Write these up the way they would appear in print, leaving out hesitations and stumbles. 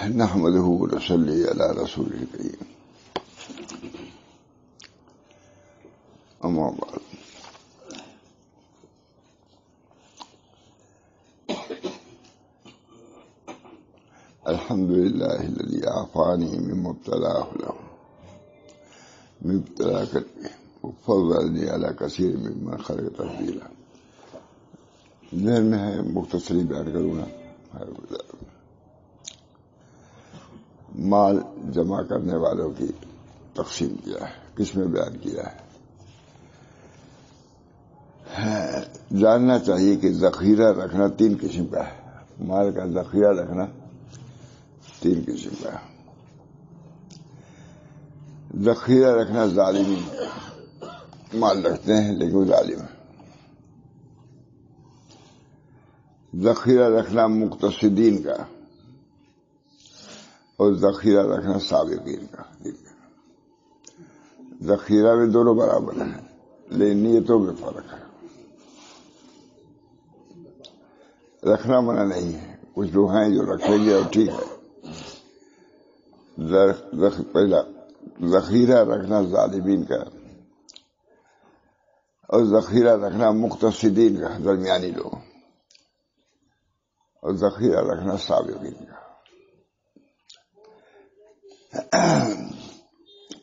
نحمده ونصلي على رسوله الكريم أما بعد الحمد لله الذي عافاني مما ابتلاه له من ابتلاء قلبي وفضلني على كثير ممن خلق تفضيلا. ذہن میں ہے مختصری بیان کروں گا. مال جمع کرنے والوں کی تقسیم کیا ہے، کس میں بیان کیا ہے. جاننا چاہیے کہ ذخیرہ رکھنا 3 قسم کا ہے. مال کا ذخیرہ رکھنا 3 قسم کا ہے. ذخیرہ رکھنا ظالمین مال رکھتے ہیں لیکن وہ ظالم ہے. ذخیرہ رکھنا مقتصدین کا اور ذخیرہ رکھنا سابقین کا. ذخیرہ میں دونوں برابر ہیں لیکن نیتوں میں فرق ہے. رکھنا منع نہیں ہے، کچھ لوگ ہیں جو رکھیں گے اور ٹھیک ہے. پہلا ذخیرہ رکھنا ظالمین کا اور ذخیرہ رکھنا مقتصدین کا، درمیانی لوگ، اور ذخیرہ رکھنا سابقین کا.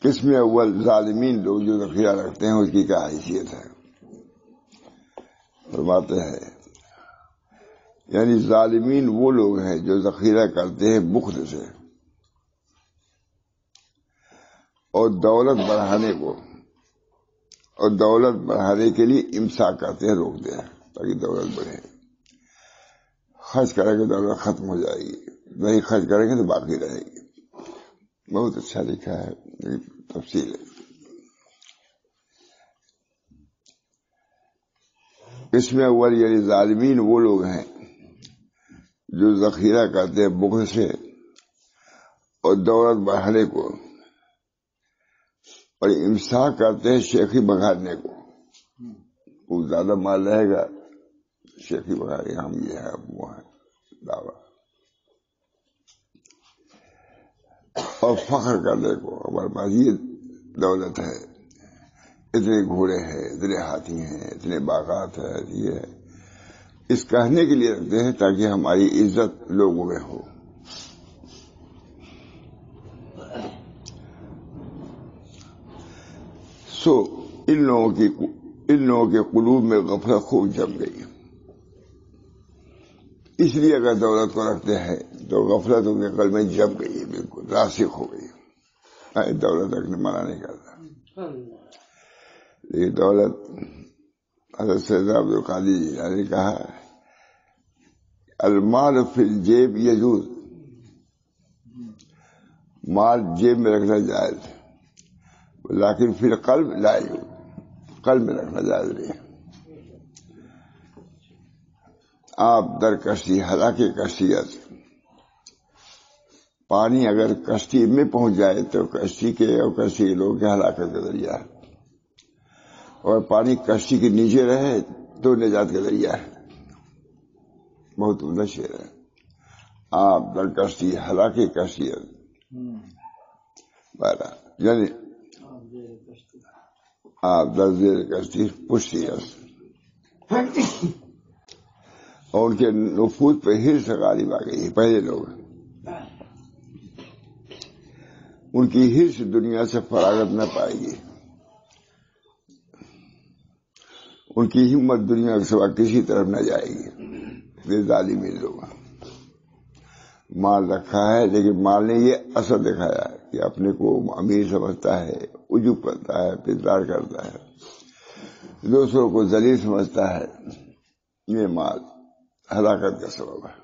قسم اول ظالمین لوگ جو ذخیرہ رکھتے ہیں اس کی کیا حیثیت ہے. فرماتے ہیں یعنی ظالمین وہ لوگ ہیں جو ذخیرہ کرتے ہیں بخل سے اور دولت بڑھانے کے لیے امساک کرتے ہیں، روکتے ہیں تاکہ دولت بڑھے. خرچ کریں گے دولت ختم ہو جائے گی، نہیں خرچ کریں گے تو باقی رہے گی. بہت اچھا لکھا ہے، تفصیل ہے. اس میں اول یعنی ظالمین وہ لوگ ہیں جو ذخیرہ کرتے ہیں بخل سے اور دولت بڑھانے کو، اور امساک کرتے ہیں شیخی بگاڑنے کو. وہ زیادہ مال رہے گا شیخی بگاڑے، ہم یہ ہے وہ ہے دعویٰ. اور فخر کرنے کو، ہمارے پاس یہ دولت ہے، اتنے گھوڑے ہیں، اتنے ہاتھی ہیں، اتنے باغات ہیں. یہ اس کہنے کے لیے رکھتے ہیں تاکہ ہماری عزت لوگوں میں ہو. ان لوگوں کے قلوب میں غفلت خوب جم گئی. اس لیے اگر دولت کو رکھتے ہیں تو غفلت ان کے قلب میں جم گئی، بالکل راسخ ہو گئی. دولت رکھنے منع نہیں کرتا، یہ دولت حضرت سید عبد القادر جیلانی نے کہا المال فی الجیب یجوز، مال جیب میں رکھنا جائز لیکن فی القلب لا یجوز، قلب میں رکھنا جائز نہیں. آپ در کشتی حالانکہ کشتیت پانی اگر کشتی میں پہنچ جائے تو کشتی کے اور کشتی کے لوگوں کے ہلاکت کا ذریعہ ہے، اور پانی کشتی کے نیچے رہے تو نجات کا ذریعہ ہے. بہت عمدہ شعر ہے. آپ در کشتی حالانکہ کشتیت یعنی آپ در زیر کشتی پشتیت. اور ان کے نفوذ پہ حرص غالب آ گئی. پہلے لوگ ان کی حرص دنیا سے فراغت نہ پائے گی، ان کی ہمت دنیا کے سوا کسی طرف نہ جائے گی. یہ ظالمین لوگ مال رکھا ہے لیکن مال نے یہ اثر دکھایا ہے کہ اپنے کو امیر سمجھتا ہے، عجب کرتا ہے، پدار کرتا ہے، دوسروں کو ذلیل سمجھتا ہے. یہ مال ہلاکت کا سبب ہے.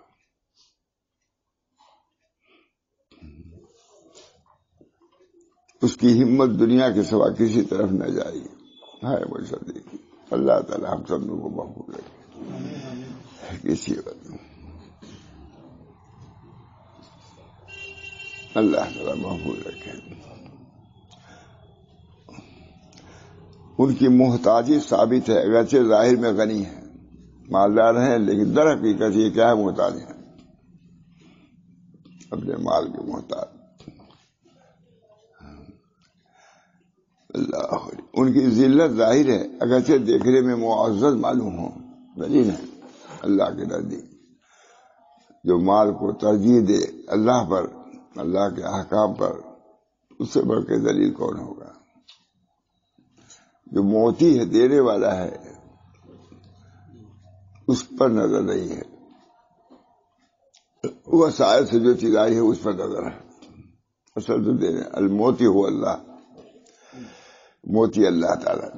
اس کی ہمت دنیا کے سوا کسی طرف نہ جائے گی. ہے وہ صدیق. اللہ تعالی ہم سب لوگوں کو محفوظ رکھے کسی وقت. اللہ تعالی محفوظ رکھے. ان کی محتاجی ثابت ہے، اگرچہ ظاہر میں غنی ہے، مالدار ہیں، لیکن در حقیقت یہ کیا ہے؟ محتاج ہیں. اپنے مال کے محتاج. اللہ ان کی ذلت ظاہر ہے اگرچہ دیکھنے میں معزز معلوم ہو، لیکن اللہ کے نزدیک جو مال کو ترجیح دے اللہ پر، اللہ کے احکام پر، اس سے بڑھ کے ذلیل کون ہوگا؟ جو موتی ہے، دینے والا ہے، اس پر نظر نہیں ہے. وہ سائے سے جو چیز آئی ہے اس پر نظر ہے. اصل تو دینے الموتی ہو اللہ، موتی اللہ تعالیٰ.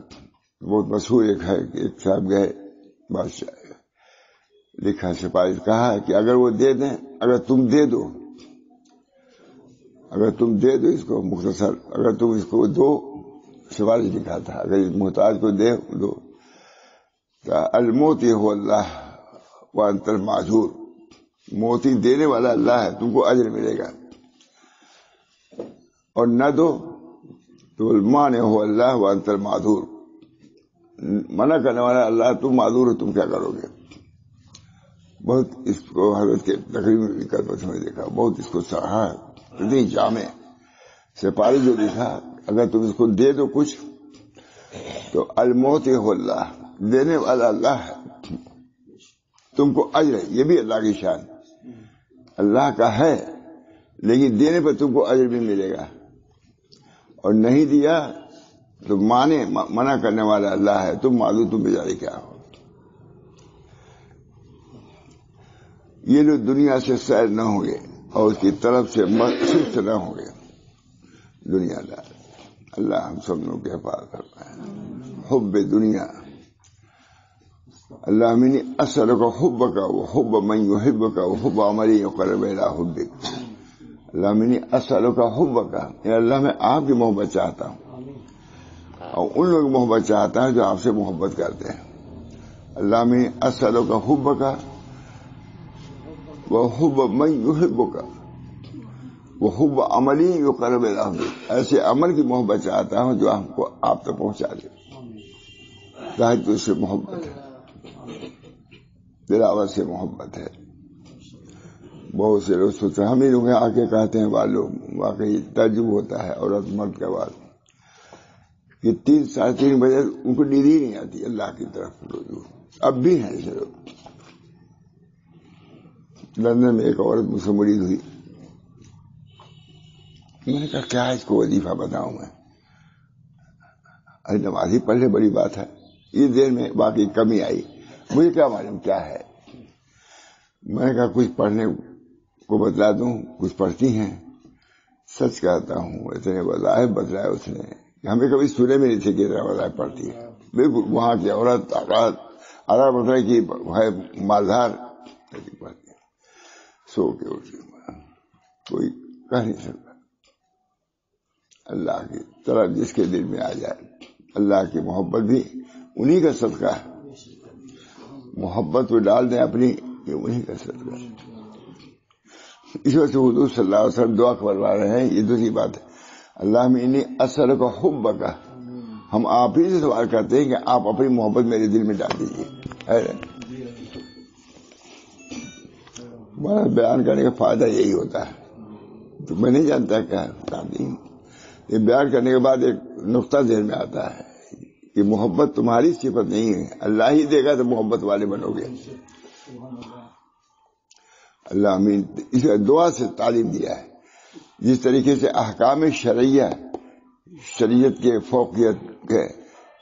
بہت مشہور ایک ہے کہ ایک صاحب گئے بادشاہ، لکھا سپاہی کہا کہ اگر وہ دے دیں، اگر تم دے دو اس کو، مختصر اگر تم اس کو دو، سوال لکھا تھا اگر اس محتاج کو دے دو، الموتی ہو اللہ وانت المعذور، موتی دینے والا اللہ ہے، تم کو اجر ملے گا، اور نہ دو تو المانع ہو اللہ وانت المعذور، منع کرنے والا اللہ، تم معذور ہو، تم کیا کرو گے. بہت اس کو حضرت کے تقریر میں بھی کربت میں دیکھا، بہت اس کو سراہا، اتنی جامع سپاہی جو لکھا اگر تم اس کو دے دو کچھ تو الموت ہو اللہ، دینے والا اللہ ہے، تم کو اجر ہے. یہ بھی اللہ کی شان، اللہ کا ہے لیکن دینے پر تم کو اجر بھی ملے گا، اور نہیں دیا تو منع کرنے والا اللہ ہے، تم معذور، تم بیچارے کیا ہو. یہ لوگ دنیا سے سیر نہ ہوں گے اور اس کی طرف سے سست نہ ہوں گے دنیا دار. اللہ ہم سب لوگوں کے حفاظت کرتا ہے. حب دنیا، اللہ منی اصل کا حب کا وہ حب من یحب کا وہ حب عملی یقرب الی حبک. اللہ منی اصل کا حب کا، اللہ میں آپ کی محبت چاہتا ہوں اور ان لوگ محبت چاہتا ہے جو آپ سے محبت کرتے ہیں. اللہ منی اصل کا حب کا وہ حب من یحب کا وہ حب عملی یقرب الی حبک، ایسے عمل کی محبت چاہتا ہوں جو ہم کو آپ تک پہنچا دے. ظاہر تو اس سے محبت ہے، دلاور سے محبت ہے. بہت سے لوگ سوچتے ہیں، ہم ہی لوگ آ کے کہتے ہیں والوں، واقعی تعجب ہوتا ہے عورت مرد کے بعد کہ 3 ساڑھے 3 بجے ان کو نیند ہی نہیں آتی اللہ کی طرف رجوع. اب بھی ہیں ایسے لوگ. لندن میں ایک عورت مجھ سے مرید ہوئی، میں نے کہا کیا اس کو وظیفہ بتاؤں میں؟ ارے نماز ہی پڑھ لے، بڑی بات ہے. اس دیر میں باقی کمی آئی، مجھے کیا معلوم کیا ہے. میں نے کہا کچھ پڑھنے کو بتلا دوں، کچھ پڑھتی ہیں؟ سچ کہتا ہوں اتنے وظائف بتلائے اس نے کہ ہمیں کبھی سنے میں نہیں تھے کہ اتنا وظائف پڑھتی ہے. بالکل وہاں کی عورت آدھا بتایا کہ ہے مالدار پڑھتی ہے، سو کے اٹھتی، کوئی کہہ نہیں سکتا. اللہ کی طرف جس کے دل میں آ جائے، اللہ کی محبت بھی انہی کا صدقہ ہے. محبت وہ ڈال دیں اپنی، یہ انہی کا صدقہ ہے. اس وجہ سے حضور صلی اللہ علیہ وسلم دعا کروا رہے ہیں. یہ دوسری بات ہے، اللہ میں انہیں اثر کا حب کا، ہم آپ ہی سے سوال کرتے ہیں کہ آپ اپنی محبت میرے دل میں ڈال دیجیے. بڑا بیان کرنے کا فائدہ یہی ہوتا ہے. تو میں نہیں جانتا کیا یہ بیان کرنے کے بعد ایک نقطہ ذہن میں آتا ہے کہ محبت تمہاری صفت نہیں ہے، اللہ ہی دے گا تو محبت والے بنو گے. اللہ امین. اس دعا سے تعلیم دیا ہے. جس طریقے سے احکام شرعیہ شریعت کے فوقیت ہے،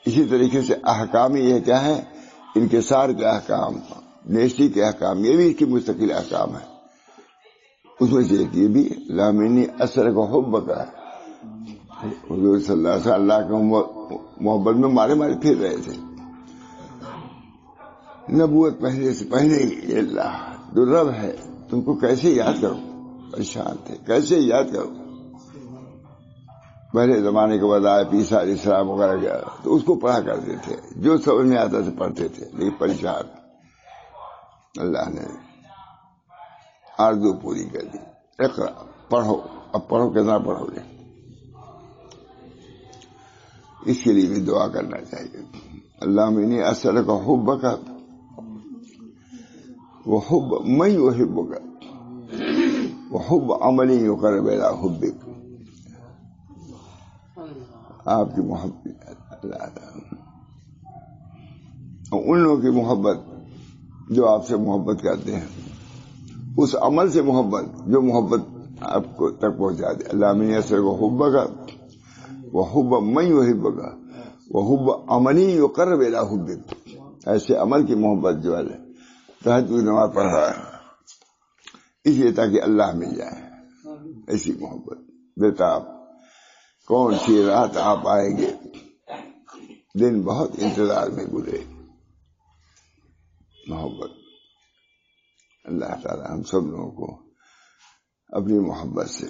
اسی طریقے سے احکام یہ کیا ہے، انکسار کے احکام، نیستی کے احکام، یہ بھی اس کی مستقل احکام ہے. اس میں سے یہ بھی لامینی اثر کو حب کا، حضور صلی اللہ علیہ وسلم اللہ کے محبت میں مارے پھر رہے تھے. نبوت پہلے سے پہلے ہی اللہ جو رب ہے تم کو کیسے یاد کرو، پریشان تھے کیسے یاد کرو. پہلے زمانے کے وظائف عیسیٰ علیہ السلام وغیرہ گیا تو اس کو پڑھا کرتے تھے، جو سمجھ میں آتا تھا پڑھتے تھے، لیکن پریشان. اللہ نے آرزو پوری کر دی. اقرا، پڑھو. اب پڑھو، کتنا پڑھو گے؟ اس کے لیے بھی دعا کرنا چاہیے. اللہ میں اصل کا حب کا وہ حب میں یحب کا، وحب عملی یقرب الی حبک، آپ کی محبت اللہ تعالیٰ، اور ان لوگوں کی محبت جو آپ سے محبت کرتے ہیں، اس عمل سے محبت جو محبت آپ کو تک پہنچا دے. اللہ من یسر کو حب کا وہ حب من یحبک وہ حب عملی یقرب الی حبک. ایسے عمل کی محبت جو ہے تہجد کی نماز پڑھ رہا ہے اس لیے تاکہ اللہ مل جائے. ایسی محبت بےتاب کون سی رات آپ آئیں گے، دن بہت انتظار میں گزرے. محبت اللہ تعالی ہم سب لوگوں کو اپنی محبت سے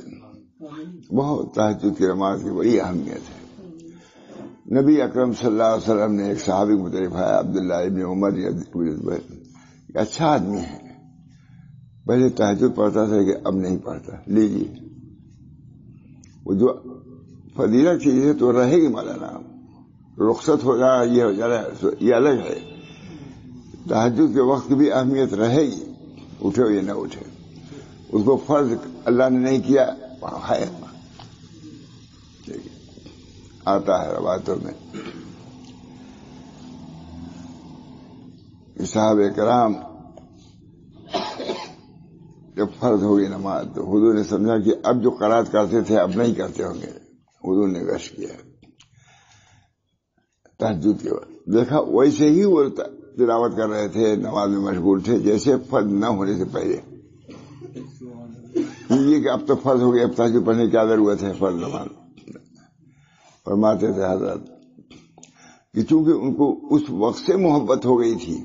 بہت. تہجد کی نماز کی بڑی اہمیت ہے. نبی اکرم صلی اللہ علیہ وسلم نے ایک صحابی کو طرفایا عبداللہ ابن عمر یہ اچھا آدمی ہے، پہلے تہجد پڑھتا تھا کہ اب نہیں پڑھتا. لیجیے وہ جو فضیلت چیز ہے تو رہے گی مولانا، رخصت ہو جائے یہ ہو جائے یہ الگ ہے. تہجد کے وقت بھی اہمیت رہے گی، اٹھے یا نہ اٹھے. اس کو فرض اللہ نے نہیں کیا ہے. آتا ہے روایتوں میں صحابہ کرام جب فرض ہو گئی نماز تو حضور نے سمجھا کہ اب جو قرات کرتے تھے اب نہیں کرتے ہوں گے. حضور نے گشت کیا تہجد کے وقت، دیکھا ویسے ہی وہ تلاوت کر رہے تھے، نماز میں مشغول تھے جیسے فرض نہ ہونے سے پہلے. یہ کہ اب تو فرض ہو گیا، اب تہجد پڑھنے کی کیا ضرورت ہے. فرض نماز فرماتے تھے حضرت کہ چونکہ ان کو اس وقت سے محبت ہو گئی تھی،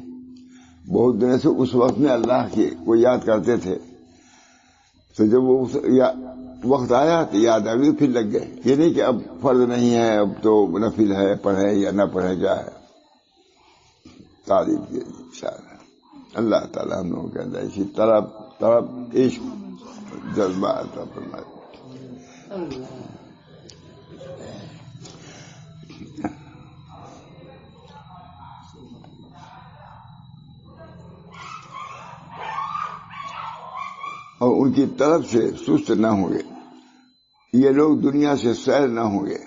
بہت دنوں سے اس وقت میں اللہ کی کو یاد کرتے تھے، تو جب وہ وقت آیا تو یاد آ گئی پھر لگ گئے. یہ نہیں کہ اب فرض نہیں ہے اب تو نفل ہے، پڑھیں یا نہ پڑھیں کیا ہے. تعریف کیجیے اللہ تعالیٰ ہم لوگوں کے اندر اسی طرف عشق جذبہ عطا فرمائے. اور ان کی طرف سے سست نہ ہوں گے. یہ لوگ دنیا سے سیر نہ ہوں گے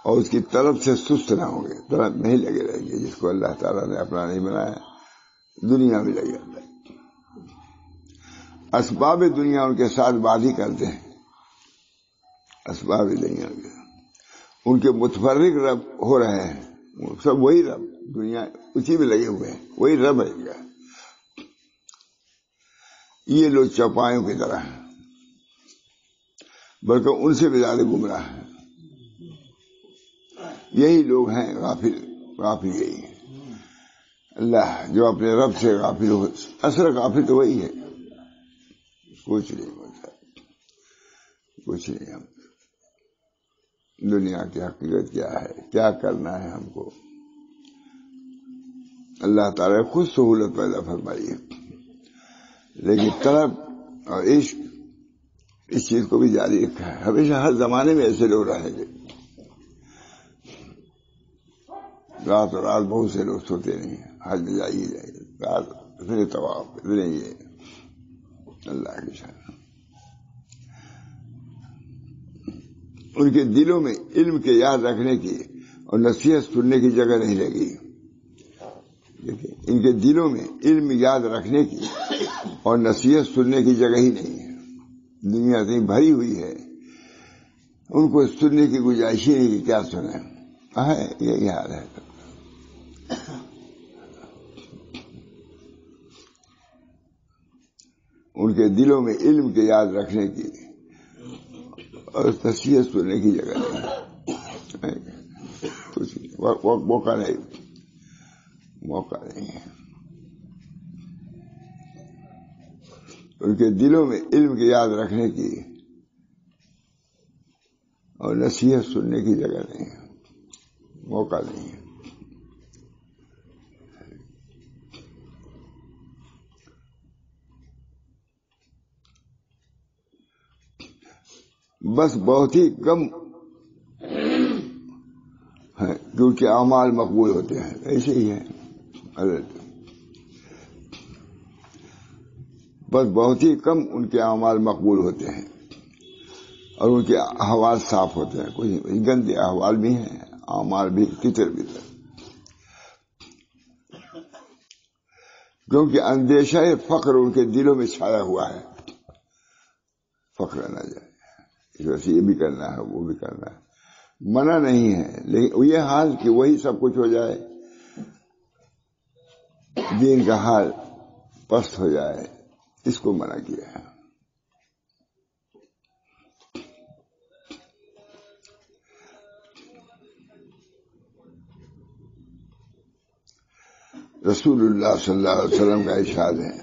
اور اس کی طرف سے سست نہ ہوں گے. طرف میں ہی لگے رہیں گے. جس کو اللہ تعالیٰ نے اپنا نہیں بنایا دنیا میں لگے رہتا ہے. اسباب دنیا ان کے ساتھ بازی کرتے ہیں. اسباب دنیا کے ان کے متفرق رب ہو رہے ہیں، سب وہی رب، دنیا اسی میں لگے ہوئے ہیں، وہی رب ہے کیا. یہ لوگ چوپایوں کی طرح ہیں، بلکہ ان سے بھی زیادہ گمراہ ہیں. یہی لوگ ہیں غافل یہی ہیں. اللہ جو اپنے رب سے غافل ہو، اصل غافل تو وہی ہے. کچھ نہیں ہوتا، کچھ نہیں. ہم دنیا کی حقیقت کیا ہے، کیا کرنا ہے ہم کو، اللہ تعالیٰ خود سہولت پیدا فرمائی ہے. لیکن طلب اور عشق اس چیز کو بھی جاری رکھا ہے. ہمیشہ ہر زمانے میں ایسے لوگ رہیں گے. رات اور رات بہت سے لوگ سوتے نہیں ہیں، حج میں جائیے رات اتنے طواف اتنے یہ اللہ کی شان. ان کے دلوں میں علم کے یاد رکھنے کی اور نصیحت سننے کی جگہ نہیں لگی. دیکھیے ان کے دلوں میں علم یاد رکھنے کی اور نصیحت سننے کی جگہ ہی نہیں ہے. دنیا اتنی بھری ہوئی ہے، ان کو سننے کی گنجائش ہی نہیں کہ کیا سنیں. یہی حال ہے. ان کے دلوں میں علم کے یاد رکھنے کی اور نصیحت سننے کی جگہ نہیں. کچھ موقع نہیں ہے. ان کے دلوں میں علم کی یاد رکھنے کی اور نصیحت سننے کی جگہ نہیں ہے، موقع نہیں ہے. بس بہت ہی کم ہے کیونکہ اعمال مقبول ہوتے ہیں. ایسے ہی ہے. بس بہت ہی کم ان کے اعمال مقبول ہوتے ہیں اور ان کے احوال صاف ہوتے ہیں. کوئی گندے احوال بھی ہیں، اعمال بھی کتر بھی ہیں. کیونکہ اندیشہ فقر ان کے دلوں میں چھایا ہوا ہے. فقر نہ جائے، اس وجہ سے یہ بھی کرنا ہے وہ بھی کرنا ہے. منع نہیں ہے، لیکن یہ حال کہ وہی سب کچھ ہو جائے، دین کا حال پست ہو جائے، اس کو منع کیا ہے. رسول اللہ صلی اللہ علیہ وسلم کا ارشاد ہے،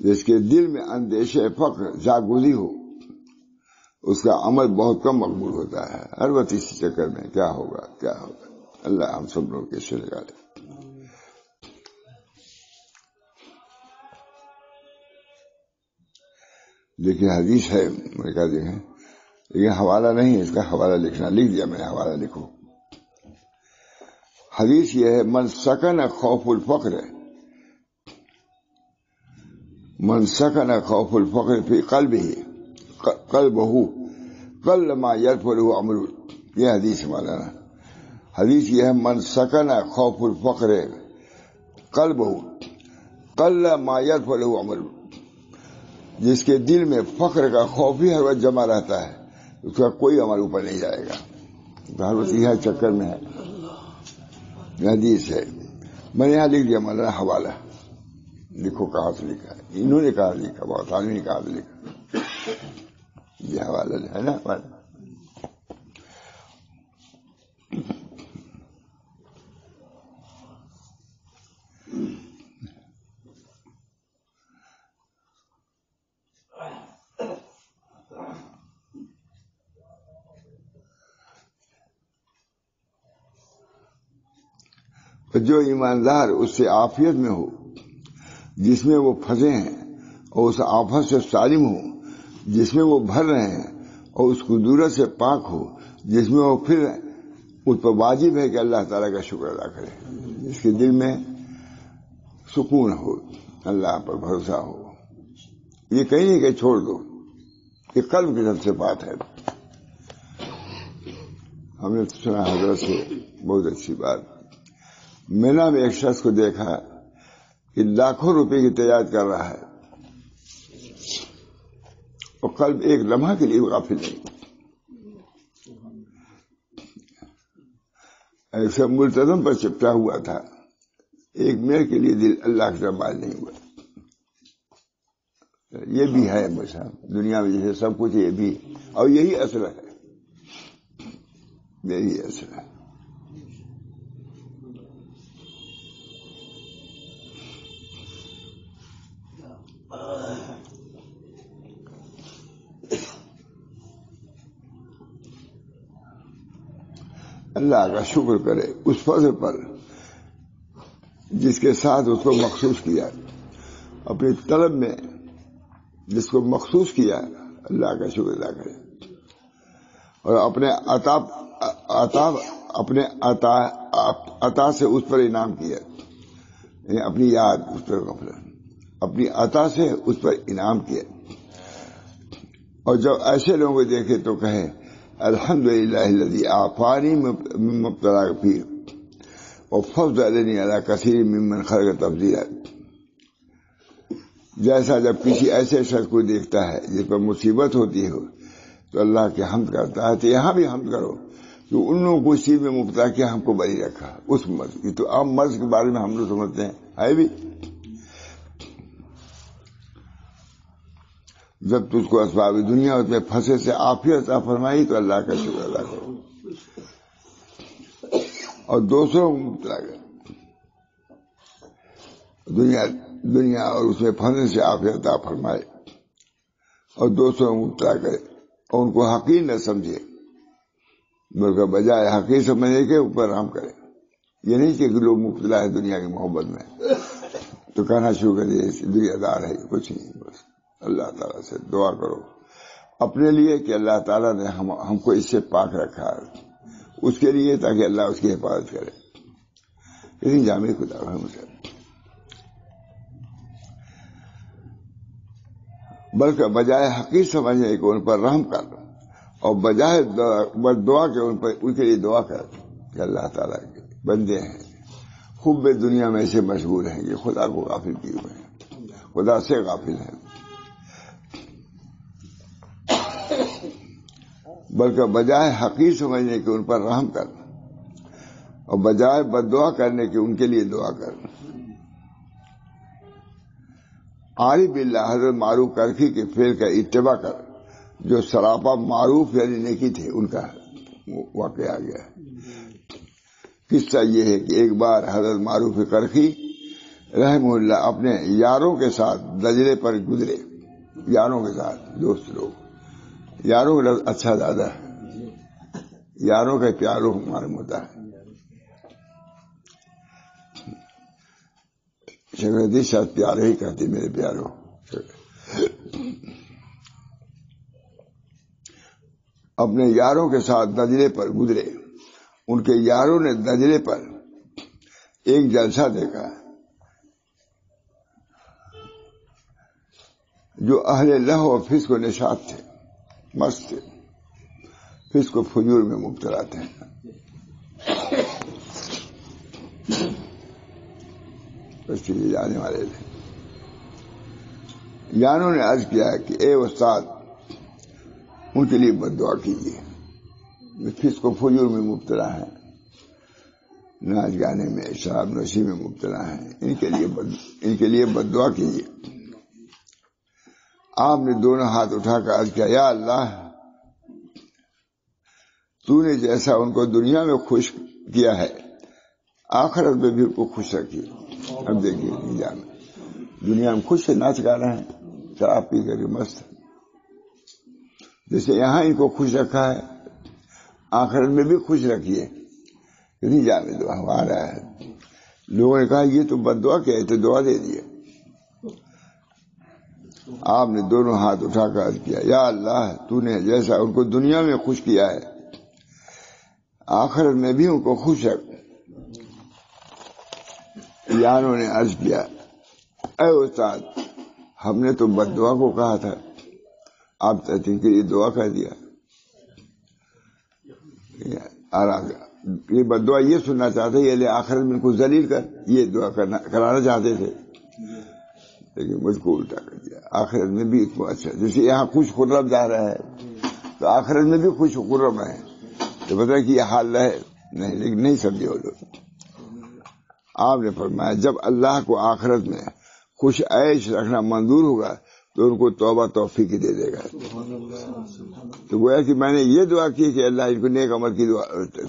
جس کے دل میں اندیشہ فقر جاگزی ہو اس کا عمل بہت کم مقبول ہوتا ہے. ہر وقت اسی چکر میں کیا ہوگا کیا ہوگا. اللہ ہم سب لوگ کے سے نکالے. دیکھیے حدیث ہے، میں کہا دیکھیں، لیکن حوالہ نہیں ہے، اس کا حوالہ لکھنا لکھ دیا میں نے، حوالہ لکھو. حدیث یہ ہے، من سکن خوف الفقر، من سکن خوف الفقر فی قلبہ قل ما یرفعہ عمل. یہ حدیث ہے مولانا. حدیث یہ ہے، من سکن خوف الفقر قلبہ قل ما یرفعہ عمل. جس کے دل میں فقر کا خوف ہی ہر وقت جمع رہتا ہے، اس کا کوئی عمل اوپر نہیں جائے گا. ہر وقت یہ چکر میں ہے. حدیث ہے، میں نے یہاں لکھ دیا مولانا حوالہ. لکھو کہاں سے لکھا ہے، انہوں نے کہا لکھا، بہت آدمی نے کہا لکھا. یہ حوالہ ہے نا حوالہ. جو ایماندار اس سے عافیت میں ہو جس میں وہ پھنسے ہیں، اور اس آفت سے سالم ہو جس میں وہ بھر رہے ہیں، اور اس قدرت سے پاک ہو جس میں وہ پھر اس پر واجب ہے کہ اللہ تعالیٰ کا شکر ادا کرے. جس کے دل میں سکون ہو، اللہ پر بھروسہ ہو. یہ کہیں نہیں کہ چھوڑ دو، یہ قلب کی سب سے بات ہے. ہم نے سنا حضرت سے بہت اچھی بات. میں نے ایک شخص کو دیکھا کہ لاکھوں روپے کی تجارت کر رہا ہے اور قلب ایک لمحہ کے لیے غافل نہیں. ایسا ملتزم پر چپٹا ہوا تھا، ایک منٹ کے لیے دل اللہ کی طرف مائل نہیں ہوا. یہ بھی ہے بس دنیا میں جیسے سب کچھ، یہ بھی، اور یہی اصل ہے، یہی اصل ہے. اللہ کا شکر کرے اس فضل پر جس کے ساتھ اس کو مخصوص کیا، اپنی طلب میں جس کو مخصوص کیا. اللہ کا شکر ادا کرے اور اپنے عطا سے اس پر انعام کیا. یعنی اپنی یاد اس پر غفلت، اپنی عطا سے اس پر انعام کیا. اور جب ایسے لوگوں کو دیکھے تو کہے الحمدللہ الذی عافانی من مبتلا فیہ وفضلنی علی کثیر ممن خلق تفضیلا. جیسا جب کسی ایسے شخص کو دیکھتا ہے جس پر مصیبت ہوتی ہو تو اللہ کی حمد کرتا ہے. تو یہاں بھی حمد کرو کہ ان لوگوں کو اس چیز میں مبتلا کیا، ہم کو بری رکھا. اس مرض کی تو عام مرض کے بارے میں ہم لوگ سمجھتے ہیں ہے بھی. جب تجھ کو اسباب دنیا اس میں پھنسے سے عافیت عطا فرمائی تو اللہ کا شکر ادا کرو اور دوسروں کو مبتلا کرو. دنیا اور اس میں پھنسے سے عافیت عطا فرمائے اور دوسروں کو مبتلا کرے اور ان کو حقیر نہ سمجھے، بلکہ بجائے حقیر سمجھنے کے اوپر رحم کرے. یہ نہیں کہ لوگ مبتلا ہے دنیا کی محبت میں تو کہنا شروع کر دیا دنیا دار ہے. کچھ نہیں، بس اللہ تعالیٰ سے دعا کرو اپنے لیے کہ اللہ تعالیٰ نے ہم کو اس سے پاک رکھا ہے، اس کے لیے تاکہ اللہ اس کی حفاظت کرے. لیکن جامع خدا ہے مجھے. بلکہ بجائے حقیر سمجھنے کہ ان پر رحم کر، اور بجائے بد دعا کے ان کے لیے دعا کر کہ اللہ تعالیٰ کے بندے ہیں، خوب دنیا میں ایسے مشغول ہیں کہ خدا کو غافل کیے ہوئے ہیں، خدا سے غافل ہیں، بلکہ بجائے حقیر سمجھنے کہ ان پر رحم کر، اور بجائے بد دعا کرنے کے ان کے لیے دعا کر۔ عارف باللہ حضرت معروف کرخی کے فعل کا اتباع کر، جو سراپا معروف یعنی نیکی تھے، ان کا واقعہ آ گیا ہے۔ قصہ یہ ہے کہ ایک بار حضرت معروف کرخی رحمہ اللہ اپنے یاروں کے ساتھ دجلے پر گزرے، یاروں کے ساتھ، دوست لوگ، یاروں کا لفظ اچھا زیادہ ہے، یاروں کا پیاروں معلوم ہوتا ہے۔ شکردی شاید پیارے ہی کہتے میرے پیاروں۔ اپنے یاروں کے ساتھ دجلے پر گزرے، ان کے یاروں نے دجلے پر ایک جلسہ دیکھا جو اہل لہو و فسق و نشاط تھے، مست تھے، فسق و فجور میں مبتلا تھے۔ اس لیے جانے والے تھے۔ یاروں نے عرض کیا کہ اے استاد، ان کے لیے بد دعا کیجیے، فسق و فجور میں مبتلا ہے، ناچ گانے میں، شراب نوشی میں مبتلا ہیں، ان کے لیے بد دعا کیجیے۔ آپ نے دونوں ہاتھ اٹھا کر عرض کیا، یا اللہ، تو نے جیسا ان کو دنیا میں خوش کیا ہے، آخرت میں بھی ان کو خوش رکھیے۔ اب دیکھیے دنیا میں خوش ہے، ناچ گا رہے ہیں، شراب پی کر کے مست، جیسے یہاں ان کو خوش رکھا ہے، آخرت میں بھی خوش رکھیے۔ نہیں جانے دعا آ رہا ہے۔ لوگوں نے کہا یہ تو بد دعا کیا ہے، تو دعا دے دیے۔ آپ نے دونوں ہاتھ اٹھا کر عرض کیا، یا اللہ، تو نے جیسا ان کو دنیا میں خوش کیا ہے، آخرت میں بھی ان کو خوش رکھ۔ یاروں نے عرض کیا، اے استاد، ہم نے تو بد دعا کو کہا تھا، آپ نے ان کے لیے دعا کر دیا۔ یہ بد دعا یہ سننا چاہتے، یہ لے آخرت میں ان کو ذلیل کر، یہ دعا کرانا چاہتے تھے، لیکن مجھ کو الٹا کر دیا۔ آخرت میں بھی اتنا اچھا، جیسے یہاں خوش خرم جا رہا ہے تو آخرت میں بھی خوش خرم ہے۔ تو پتہ کہ یہ حال ہے نہیں، لیکن نہیں سمجھے وہ لوگ۔ آپ نے فرمایا جب اللہ کو آخرت میں خوش عیش رکھنا منظور ہوگا تو ان کو توبہ توفیق دے دے گا۔ تو گویا کہ میں نے یہ دعا کی کہ اللہ ان کو نیک عمل کی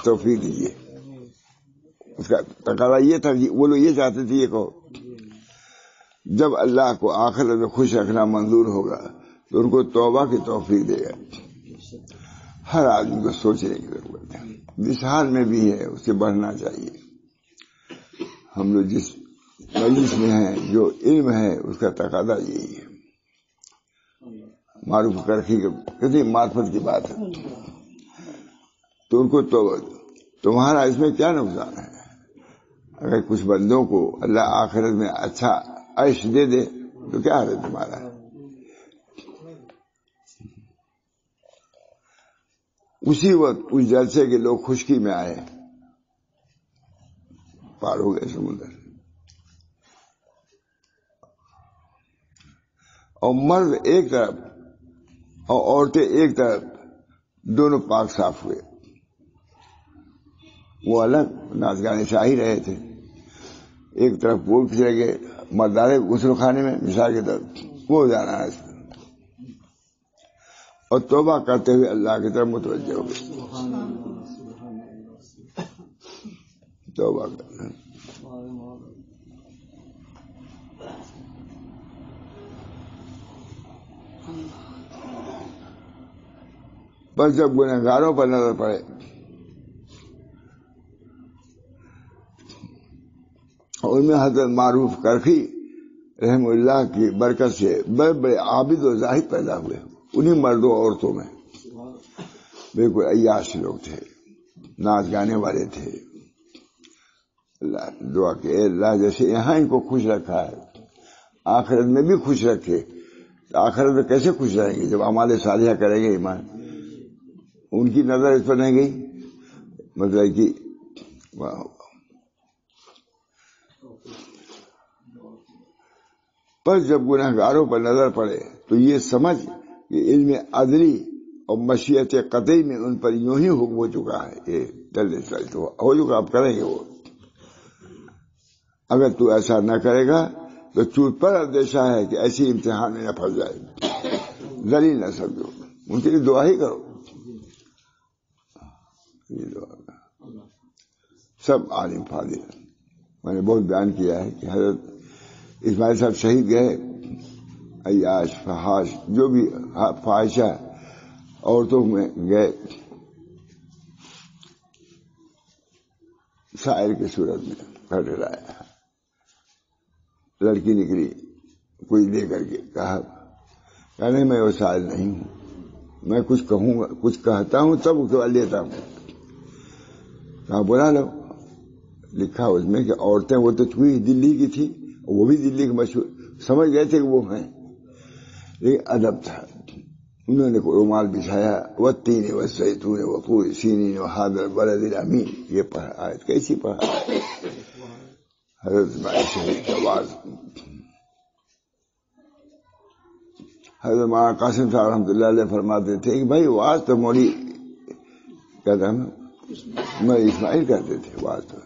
توفیق دیجیے۔ اس کا تقاضا یہ تھا کہ وہ لوگ یہ چاہتے تھے، یہ کہو جب اللہ کو آخرت میں خوش رکھنا منظور ہوگا تو ان کو توبہ کی توفیق دے گا۔ ہر آدمی کو سوچنے کی ضرورت ہے، جس حال میں بھی ہے اس سے بڑھنا چاہیے۔ ہم لوگ جس مجلس میں ہیں، جو علم ہے اس کا تقاضا یہی ہے۔ معروف کرخی کتنی معرفت کی بات ہے، تو ان کو توبہ دو۔ تمہارا اس میں کیا نقصان ہے؟ اگر کچھ بندوں کو اللہ آخرت میں اچھا عیش دے دے تو کیا ہے تمہارا؟ اسی وقت اس جلسے کے لوگ خشکی میں آئے، پار ہو گئے سمندر، اور مرد ایک طرف اور عورتیں ایک طرف، دونوں پاک صاف ہوئے۔ وہ الگ ناچ گانے شاہی رہے تھے، ایک طرف وہ پچھڑے گئے مردارے غسل خانے میں مثال کے طرف وہ جانا ہے، اور توبہ کرتے ہوئے اللہ کی طرف متوجہ ہو گئے۔ توبہ کرنا، بس جب گنہگاروں پر نظر پڑے اور ان میں حضرت معروف کرخی رحم اللہ کی برکت سے بڑے بڑے عابد و زاہد پیدا ہوئے، انہی مردوں عورتوں میں بالکل عیاش لوگ تھے، ناچ گانے والے تھے۔ اللہ دعا کہ اے اللہ جیسے یہاں ان کو خوش رکھا ہے، آخرت میں بھی خوش رکھے، آخرت میں کیسے خوش رہیں گے جب اعمال صالحہ کریں گے ایمان؟ ان کی نظر اس پر نہیں گئی، مطلب کہ بس جب گنہگاروں پر نظر پڑے تو یہ سمجھ کہ علم عدلی اور مشیت قطعی میں ان پر یوں ہی حکم ہو چکا ہے، یہ جلدی تو ہو چکا، اب کریں گے وہ۔ اگر تو ایسا نہ کرے گا تو چوٹ پر اندیشہ ہے کہ ایسی امتحان میں نہ پھنس جائے، ذلیل نہ سمجھو، ان کے لیے دعا ہی کرو۔ یہ دعا سب عالم فاضل، میں نے بہت بیان کیا ہے کہ حضرت اسماعیل صاحب شہید گئے، عیاش فحاش جو بھی فاحشہ عورتوں میں گئے، شاعر کی صورت میں گھر ڈرایا، لڑکی نکلی کوئی لے کر کے کہا نہیں میں وہ شاعر نہیں ہوں، میں کچھ کہوں گا، کچھ کہتا ہوں تب اس کے بعد لیتا ہوں۔ کہاں بلا لو، لکھا اس میں کہ عورتیں وہ تو چونکہ دلی کی تھی، وہ بھی دلی کے مشہور، سمجھ گئے تھے کہ وہ ہیں، لیکن ادب تھا، انہوں نے رومال بچھایا، والتین والزیتون وطور سینین وہذا البلد الامین، یہ پڑھا آیت، کیسی پڑھا حضرت اسماعیل شہید کا واز۔ حضرت مولانا قاسم صاحب رحمۃ اللہ علیہ فرماتے تھے کہ بھائی واز تو مولوی کہتا ہوں میں اسماعیل کہتے تھے، واز تو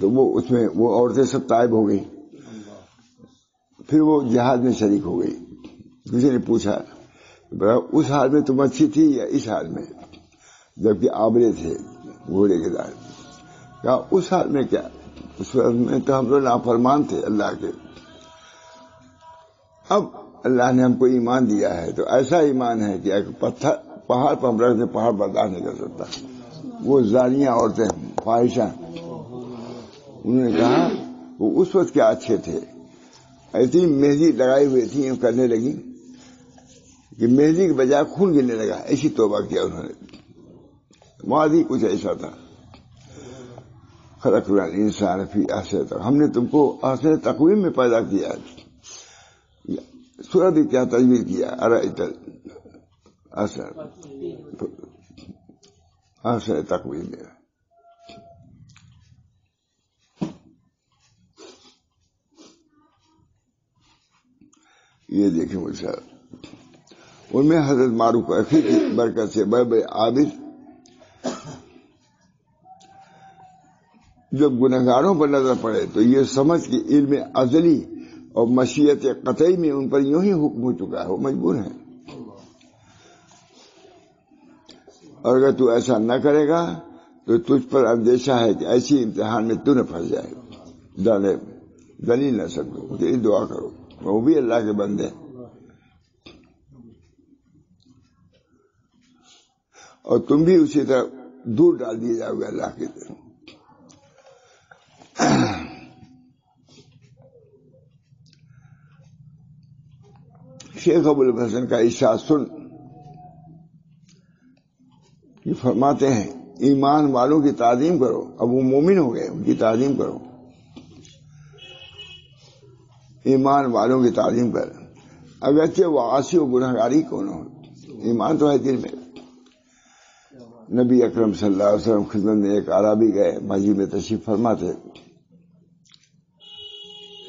تو وہ اس میں وہ عورتیں سب طائب ہو گئی، پھر وہ جہاد میں شریک ہو گئی۔ کسی نے پوچھا اس حال میں تم اچھی تھی یا اس حال میں، جبکہ آبرے تھے گھوڑے کے دار؟ کہا اس حال میں کیا، اس وقت میں تو ہم لوگ نافرمان تھے اللہ کے، اب اللہ نے ہم کو ایمان دیا ہے تو ایسا ایمان ہے کہ ایک پتھر پہاڑ پر ہم رکھتے پہاڑ برداشت نہیں کر سکتا۔ وہ زانیہ عورتیں فاحشہ، انہوں نے کہا وہ اس وقت کیا اچھے تھے، ایسی مہندی لگائی ہوئی تھی کرنے لگی کہ مہندی کے بجائے خون گرنے لگا، ایسی توبہ کیا انہوں نے۔ ماضی کچھ ایسا تھا، خلقنا الانسان فی احسن تقویم، ہم نے تم کو احسن تقویم میں پیدا کیا، سورہ بھی کیا تجویز کیا، ارائیت احسن تقویم میں۔ یہ دیکھیں مجھ صاحب، ان میں حضرت معروف اخی کی برکت سے بڑے بڑے عابد جب گنہگاروں پر نظر پڑے تو یہ سمجھ کہ علم ازلی اور مشیت قطعی میں ان پر یوں ہی حکم ہو چکا ہے، وہ مجبور ہیں۔ اور اگر تو ایسا نہ کرے گا تو تجھ پر اندیشہ ہے کہ ایسی امتحان میں تو نہ پھنس جائے، ڈالے دلیل نہ سکو، تیری دعا کرو، وہ بھی اللہ کے بندے، اور تم بھی اسی طرح دور ڈال دیے جاؤ گے اللہ کی طرف۔ شیخ ابو الحسن کا ارشاد سن، یہ فرماتے ہیں ایمان والوں کی تعظیم کرو، اب وہ مومن ہو گئے ان کی تعظیم کرو، ایمان والوں کی تعظیم کر، اگرچہ وہ عاصی و گنہگاری کون ہو، ایمان تو ہے دل میں۔ نبی اکرم صلی اللہ علیہ وسلم خدمت میں ایک عربی گئے، مسجد میں تشریف فرما تھے،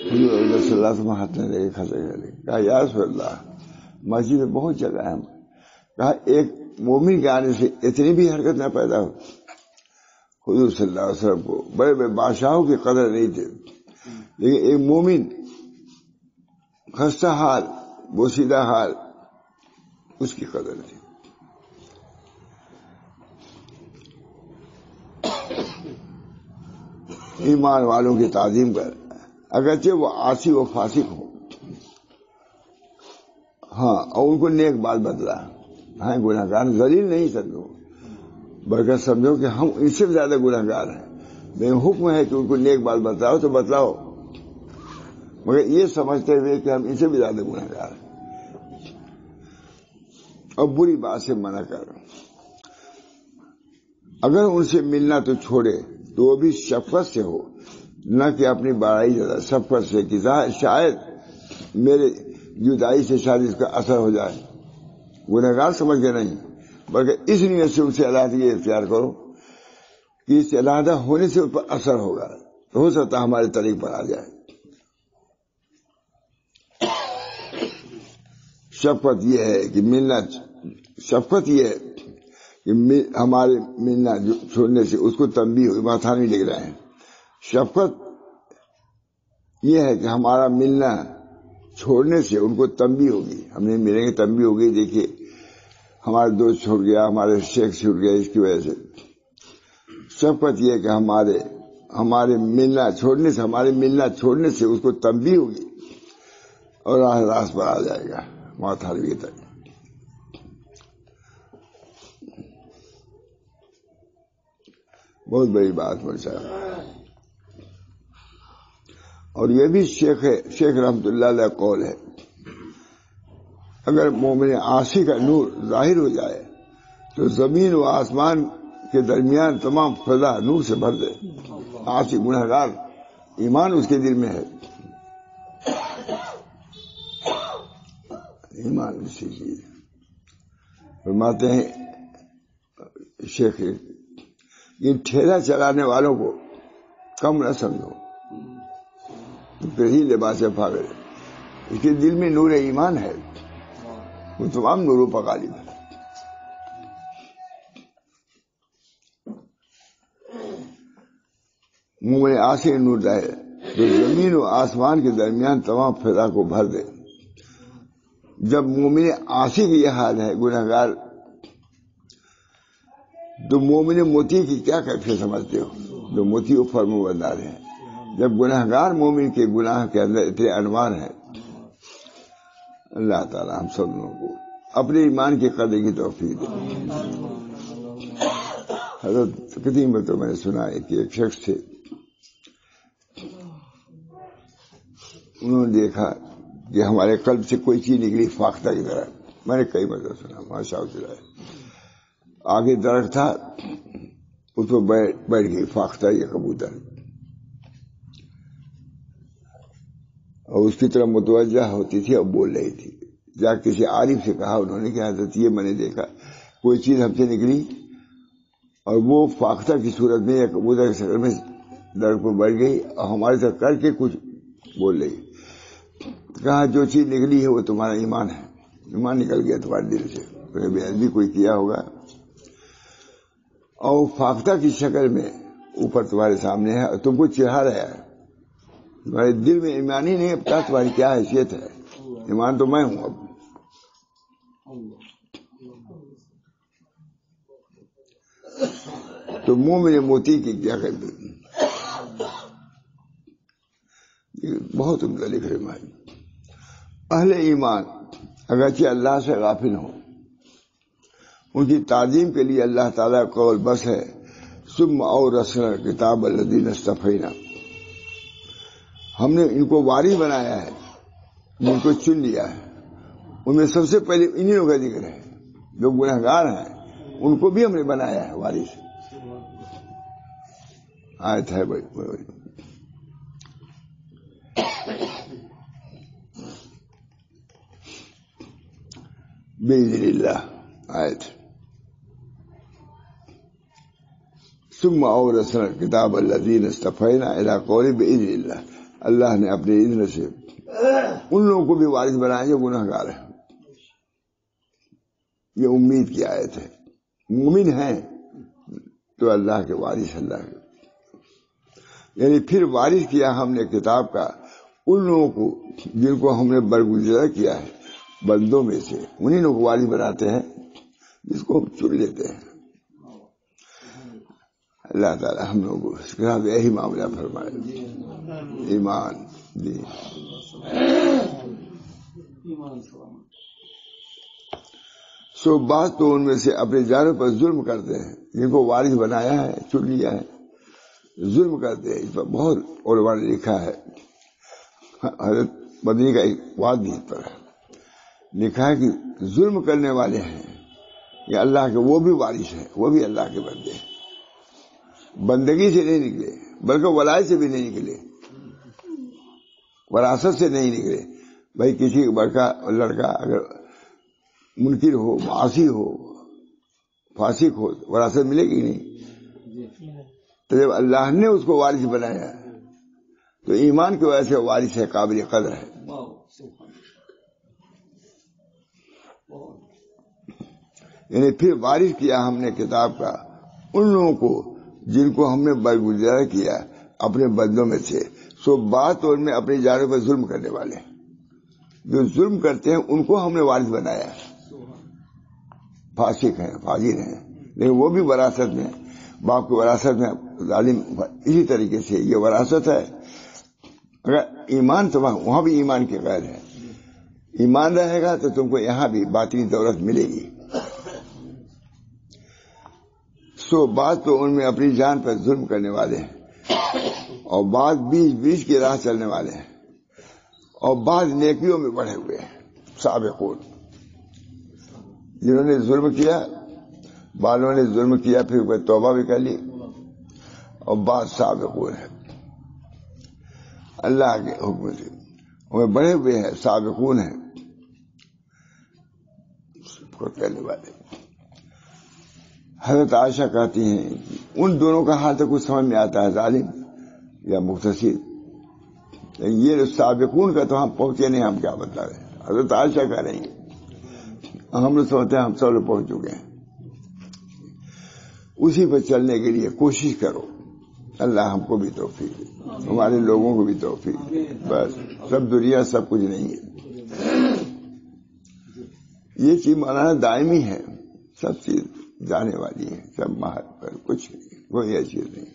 حضور صلی اللہ علیہ وسلم ہاتھ میں لے کے کھڑے گئے، کہا یا رسول اللہ مسجد میں بہت جگہ ہے، کہا ایک مومن کے آنے سے اتنی بھی حرکت نہ پیدا ہو۔ حضور صلی اللہ علیہ وسلم کو بڑے بڑے بادشاہوں کی قدر نہیں تھی، لیکن ایک مومن خستہ حال بوسیدہ حال اس کی قدر تھی۔ ایمان والوں کی تعظیم کر، اگرچہ وہ عاصی و فاسق ہو، ہاں، اور ان کو نیک بات بتلا، ہاں گنہگار ذلیل نہیں سمجھو، بلکہ سمجھو کہ ہم ان سے زیادہ گنہگار ہیں، لیکن حکم ہے کہ ان کو نیک بات بتلاؤ تو بتلاؤ، مگر یہ سمجھتے ہوئے کہ ہم ان سے بھی زیادہ گنہگار ہیں۔ اور بری بات سے منع کر. اگر ان سے ملنا تو چھوڑے تو وہ بھی شفقت سے ہو، نہ کہ اپنی بڑائی زیادہ، شفقت سے کہ شاید میرے جدائی سے شاید اس کا اثر ہو جائے. گنہگار سمجھ کے نہیں، بلکہ اس نیت سے ان سے علیحدگی اختیار کرو کہ اس علیحدہ ہونے سے اس پر اثر ہوگا، ہو سکتا ہے ہمارے طریق پر آ جائے. شفقت یہ ہے کہ ملنا، شفقت یہ ہے کہ ہمارے ملنا چھوڑنے سے اس کو تنبیہ ہوئی. ماتھانی لکھ رہے ہیں شفقت یہ ہے کہ ہمارا ملنا چھوڑنے سے ان کو تنبیہ ہوگی. ہم نہیں ملیں گے، تنبیہ ہوگی. دیکھیے ہمارا دوست چھوڑ گیا، ہمارے شیخ چھوڑ گیا، اس کی وجہ سے. شفقت یہ ہے کہ ہمارے ملنا چھوڑنے سے اس کو تنبیہ ہوگی اور راست پر آ جائے گا. ماتھانی تک بہت بڑی بات پہنچا. اور یہ بھی شیخ رحمت اللہ علیہ قول ہے، اگر مومن عاصی کا نور ظاہر ہو جائے تو زمین و آسمان کے درمیان تمام فضا نور سے بھر دے. عاصی گنہگار، ایمان اس کے دل میں ہے، ایمان اسی چیز. فرماتے ہیں شیخ، یہ ٹھیلا چلانے والوں کو کم نہ سمجھو، پھر ہی لباس پاگل. اس کے دل میں نور ایمان ہے، وہ تمام نوروں پر غالب ہے. مومن عاصی نور ظاہر جو زمین و آسمان کے درمیان تمام فضا کو بھر دے. جب مومن عاصی کی یہ حال ہے، گنہگار، تو مومن موتی کی کیا کیفیت سمجھتے ہو؟ جو موتی و فرمانبردار ہیں. جب گنہگار مومن کے گناہ کے اندر اتنے انوار ہیں. اللہ تعالی ہم سب لوگوں کو اپنے ایمان کی قدر کی توفیق دے. حضرت کتنی مرتبہ میں نے سنا ہے کہ ایک شخص تھے، انہوں نے دیکھا کہ ہمارے قلب سے کوئی چیز نکلی فاختہ کی طرح. میں نے کئی مرتبہ سنا، ماشاء اللہ. آگے درخت تھا، اس پر بیٹھ گئی فاختہ یہ کبوتر، اور اس کی طرف متوجہ ہوتی تھی اور بول رہی تھی. جا کسی عارف سے کہا انہوں نے کہ حضرت یہ میں نے دیکھا کوئی چیز ہم سے نکلی اور وہ فاختہ کی صورت میں یا کبوتر کی شکل میں درخت پر بیٹھ گئی اور ہمارے ساتھ کر کے کچھ بول رہی. کہا جو چیز نکلی ہے وہ تمہارا ایمان ہے، ایمان نکل گیا تمہارے دل سے، بے ادبی کوئی کیا ہوگا اور فاختہ کی شکل میں اوپر تمہارے سامنے ہے اور تم کو چڑھا رہا ہے. تمہارے دل میں ایمان ہی نہیں پتا تمہاری کیا حیثیت ہے. ایمان تو میں ہوں. اب تو مومن موتی کی کیا کہتے ہیں، بہت عمدہ لکھ رہے بھائی. اہل ایمان اگرچہ اللہ سے غافل ہوں، ان کی تعظیم کے لیے اللہ تعالیٰ کا قول بس ہے ثم اورثنا کتاب الذین اصطفینا. ہم نے ان کو وارث بنایا ہے، جن کو چن لیا ہے. ان میں سب سے پہلے انہی لوگوں کا ذکر ہے جو گنہگار ہیں، ان کو بھی ہم نے بنایا ہے وارث. آیت ہے بڑی بإذن اللہ. آیت ثم اورثنا الکتاب الذین اصطفینا الی قول بإذن اللہ. اللہ نے اپنے اذن سے ان لوگوں کو بھی وارث بنایا جو گنہگار ہیں. یہ امید کی آیت ہے. مومن ہیں تو اللہ کے وارث، اللہ کے، یعنی پھر وارث کیا ہم نے کتاب کا ان لوگوں کو جن کو ہم نے برگزیدہ کیا ہے بندوں میں سے. انہیں لوگ وارث بناتے ہیں جس کو ہم چن لیتے ہیں. اللہ تعالی ہم لوگوں کو اس کے ساتھ یہی معاملہ فرمائے. ایمان جی. سو بعض تو ان میں سے اپنے جانوں پر ظلم کرتے ہیں، جن کو وارث بنایا ہے، چن لیا ہے، ظلم کرتے ہیں. اس پر بہت علماء نے لکھا ہے. حضرت مدنی کا ایک بات بھی اس پر ہے، لکھا ہے کہ ظلم کرنے والے ہیں یہ اللہ کے وہ بھی وارث ہیں، وہ بھی اللہ کے بندے ہیں، بندگی سے نہیں نکلے بلکہ ولایت سے بھی نہیں نکلے، وراثت سے نہیں نکلے۔ بھائی کسی بڑکا لڑکا اگر منکر ہو، معاصی ہو، فاسق ہو، وراثت ملے گی نہیں۔ تو جب اللہ نے اس کو وارث بنایا تو ایمان کی وجہ سے وارث ہے، قابل قدر ہے۔ یعنی پھر وارث کیا ہم نے کتاب کا ان لوگوں کو جن کو ہم نے برگزیدہ کیا اپنے بندوں میں سے، سو بات ان میں اپنی جانوں پر ظلم کرنے والے، جو ظلم کرتے ہیں ان کو ہم نے وارث بنایا۔ فاسق ہیں، فاجر ہیں، لیکن وہ بھی وراثت میں، باپ کی وراثت میں ظالم۔ اسی طریقے سے یہ وراثت ہے۔ اگر ایمان تو وہاں بھی ایمان کی قید ہے، ایمان رہے گا تو تم کو یہاں بھی باطنی دولت ملے گی۔ سو بعض تو ان میں اپنی جان پر ظلم کرنے والے ہیں، اور بعض بیچ کی راہ چلنے والے ہیں، اور بعض نیکیوں میں بڑھے ہوئے ہیں، سابقون۔ جنہوں نے ظلم کیا، بالوں نے ظلم کیا پھر وہ توبہ بھی کر لی، اور بعض سابقون ہیں اللہ کے حکم سے، وہ بڑھے ہوئے ہیں، سابقون ہیں کہنے والے۔ حضرت عائشہ کہتی ہیں ان دونوں کا حال تو کچھ سمجھ میں آتا ہے، ظالم یا مقتصد، یہ سابقون کا تو ہم پہنچے نہیں، ہم کیا بتا رہے ہیں۔ حضرت عائشہ کہہ رہی ہیں ہم لوگ سمجھتے ہیں ہم سب لوگ پہنچ چکے ہیں۔ اسی پر چلنے کے لیے کوشش کرو، اللہ ہم کو بھی توفیق دے، ہمارے لوگوں کو بھی توفیق دے۔ بس سب دنیا سب کچھ نہیں ہے، یہ چیز مولانا دائمی ہے، سب چیز جانے والی ہے، سب مہر پر کچھ نہیں، کوئی ایسی چیز نہیں۔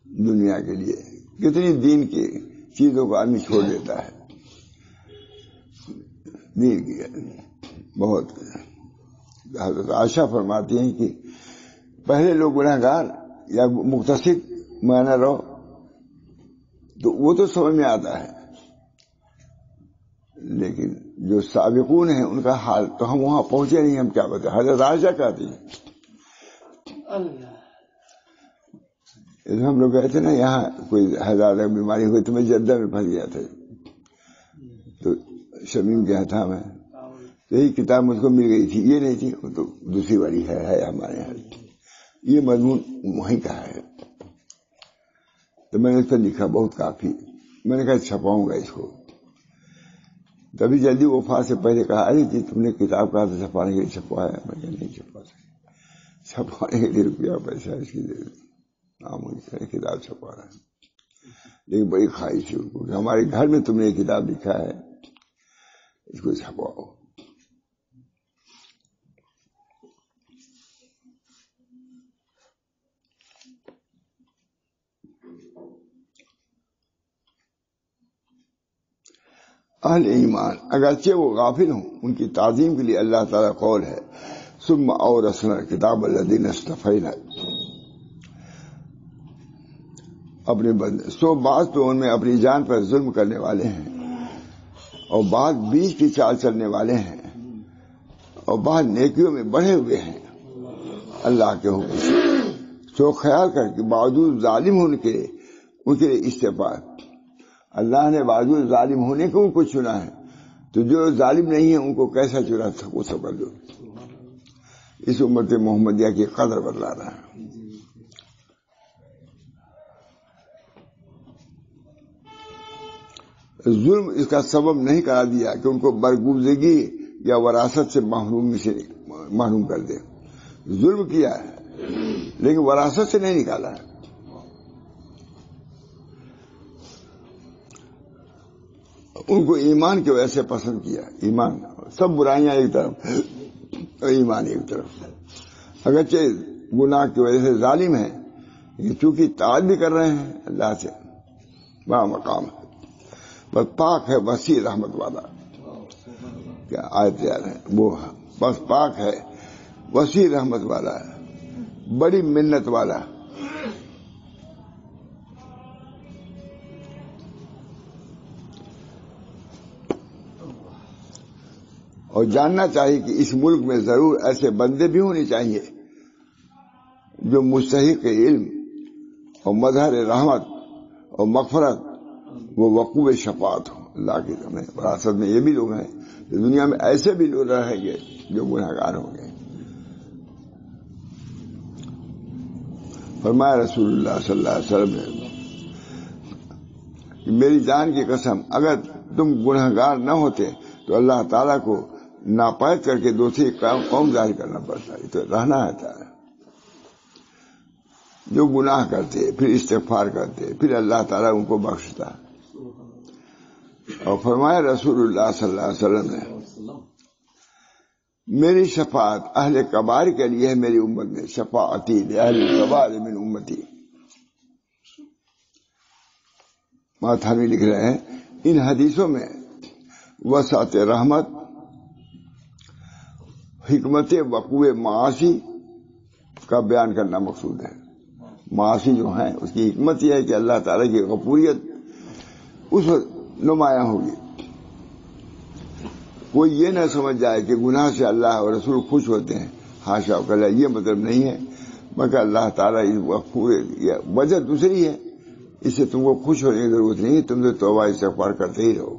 دنیا کے لیے کتنی دین کی چیزوں کو آدمی چھوڑ دیتا ہے، دین کی بہت۔ حضرت عائشہ فرماتی ہیں کہ پہلے لوگ گناہگار یا مقتصد مانا رہو تو وہ تو سمجھ میں آتا ہے، لیکن جو سابقون ہیں ان کا حال تو ہم وہاں پہنچے نہیں، ہم کیا بتائیں۔ حضرت عائشہ کہتی ہیں ہم لوگ گئے تھے نا، یہاں کوئی ہزار بیماری ہوئی تو میں جدہ میں پھنس گیا تھا، تو شمیم گیا تھا میں، یہی کتاب مجھ کو مل گئی تھی، یہ نہیں تھی، وہ تو دوسری والی ہے ہمارے یہاں، یہ مضمون وہیں کا ہے، تو میں نے اس پر لکھا بہت کافی، میں نے کہا چھپاؤں گا اس کو، تبھی جلدی وفات سے پہلے کہا ارے جی تم نے کتاب کہا تھا چھپانے کے لیے، چھپوایا؟ میں کہ نہیں چھپا سکتا، چھپانے کے لیے روپیہ پیسہ اس کی دے مجھے کتاب چھپا رہا ہے، لیکن بڑی خواہش ہے ان کو کہ ہمارے گھر میں تم نے یہ کتاب لکھا ہے، اس کو چھپواؤ۔ اہل ایمان اگرچہ وہ غافل ہوں، ان کی تعظیم کے لیے اللہ تعالیٰ قول ہے ثم اورثنا الکتاب الذین اصطفینا، اپنے بندے، سو بعض تو ان میں اپنی جان پر ظلم کرنے والے ہیں، اور بعض بیچ کی چال چلنے والے ہیں، اور بعض نیکیوں میں بڑھے ہوئے ہیں اللہ کے حکم سے۔ سو خیال کر کے باوجود ظالم ہونے کے ان کے لیے استغفار، اللہ نے باوجود ظالم ہونے کو ان کو چنا ہے، تو جو ظالم نہیں ہے ان کو کیسا چنا تھا وہ سمجھ لو۔ اس امت محمدیہ کی قدر بدلا رہا ہے۔ ظلم اس کا سبب نہیں کرا دیا کہ ان کو برگزیدگی یا وراثت سے محروم کر دے، ظلم کیا ہے لیکن وراثت سے نہیں نکالا ہے۔ ان کو ایمان کی وجہ سے پسند کیا، ایمان، سب برائیاں ایک طرف، ایمان ایک طرف، اگرچہ گناہ کی وجہ سے ظالم ہیں لیکن چونکہ اطاعت بھی کر رہے ہیں اللہ سے، بڑا مقام ہے۔ بس پاک ہے وسیع رحمت والا، کیا آیت یاد ہے وہ، بس پاک ہے وسیع رحمت والا ہے، بڑی منت والا۔ اور جاننا چاہیے کہ اس ملک میں ضرور ایسے بندے بھی ہونے چاہیے جو مستحق علم اور مظہر رحمت اور مغفرت وہ وقوع شفاعت ہو. اللہ کی وراثت میں یہ بھی لوگ ہیں. دنیا میں ایسے بھی لوگ رہیں گے جو گنہگار ہوں گے. فرمایا رسول اللہ صلی اللہ علیہ وسلم نے میری جان کی قسم اگر تم گنہگار نہ ہوتے تو اللہ تعالیٰ کو ناپید کر کے دوسری قوم ظاہر کرنا پڑتا. یہ تو رہنا ہے. جو گناہ کرتے پھر استغفار کرتے پھر اللہ تعالیٰ ان کو بخشتا. اور فرمایا رسول اللہ صلی اللہ علیہ وسلم نے میری شفاعت اہل کبائر کے لیے ہے میری امت میں. شفاعتی اہل کبائر من امتی. ماتھاوی لکھ رہے ہیں ان حدیثوں میں وسعت رحمت حکمت وقوع معاصی کا بیان کرنا مقصود ہے. معاصی جو ہیں اس کی حکمت یہ ہے کہ اللہ تعالیٰ کی غفوریت اس وقت نمایاں ہوگی. کوئی یہ نہ سمجھ جائے کہ گناہ سے اللہ اور رسول خوش ہوتے ہیں. حاشا وکلا یہ مطلب نہیں ہے مگر اللہ تعالیٰ وجہ دوسری ہے. اس سے تم کو خوش ہونے کی ضرورت نہیں. تم تو توبہ استغفار کرتے ہی رہو.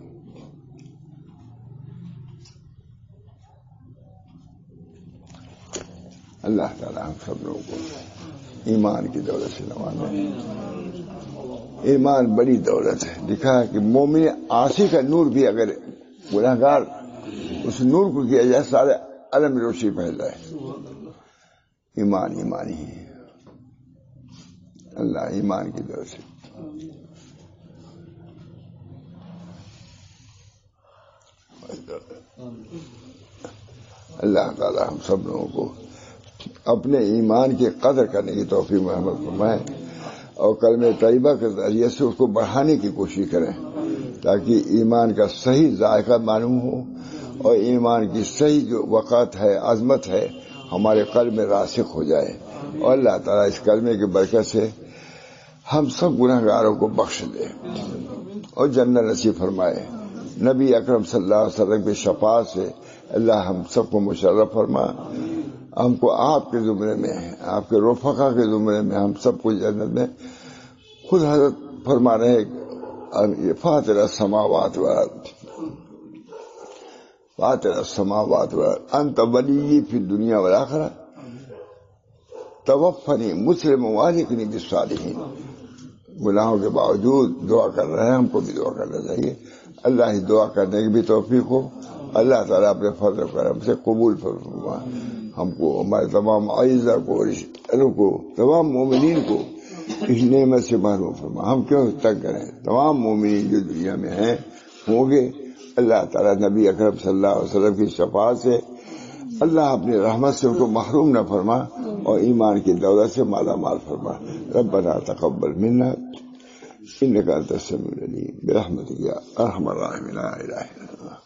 اللہ تعالیٰ ہم سب لوگوں کو ایمان کی دولت سے نوازے. ایمان بڑی دولت ہے. لکھا ہے کہ مومن عاصی کا نور بھی اگر گنہگار اس نور کو کیا جائے سارے عالم میں روشنی پھیل جائے. ایمان ایمان ہی ہے. اللہ ایمان کی دولت سے اللہ تعالی ہم سب لوگوں کو اپنے ایمان کی قدر کرنے کی توفیق محمد فرمائے اور کلمہ طیبہ کے ذریعے سے اس کو بڑھانے کی کوشش کریں تاکہ ایمان کا صحیح ذائقہ معلوم ہو اور ایمان کی صحیح جو وقت ہے عظمت ہے ہمارے قلب میں راسخ ہو جائے. اور اللہ تعالیٰ اس کلمے کی برکت سے ہم سب گنہگاروں کو بخش دے اور جنت نصیب فرمائے. نبی اکرم صلی اللہ علیہ وسلم کی شفاعت سے اللہ ہم سب کو مشرف فرما. ہم کو آپ کے زمرے میں آپ کے رفقا کے زمرے میں ہم سب کو جنت میں خود حضرت فرما رہے فاطر السماوات والارض فاطر السماوات والارض انت ولی فی الدنیا والآخرہ توفنی مسلم والحقنی بالصالحین. گناہوں کے باوجود دعا کر رہے ہیں. ہم کو بھی دعا کرنا چاہیے. اللہ ہی دعا کرنے کی بھی توفیق ہو. اللہ تعالیٰ اپنے فضل و کرم سے قبول فرما. ہم کو ہمارے تمام اعزاء کو رشتہ داروں کو تمام مومنین کو اس نعمت سے محروم فرما. ہم کیوں تنگ کریں. تمام مومنین جو دنیا میں ہیں ہوں گے اللہ تعالیٰ نبی اکرم صلی اللہ علیہ وسلم کی شفاعت سے اللہ اپنی رحمت سے ان کو محروم نہ فرما اور ایمان کی دولت سے مالا مال فرما. ربنا تقبل منا انک انت السمیع العلیم برحمتک یا ارحم الراحمین. لا الہ الا انت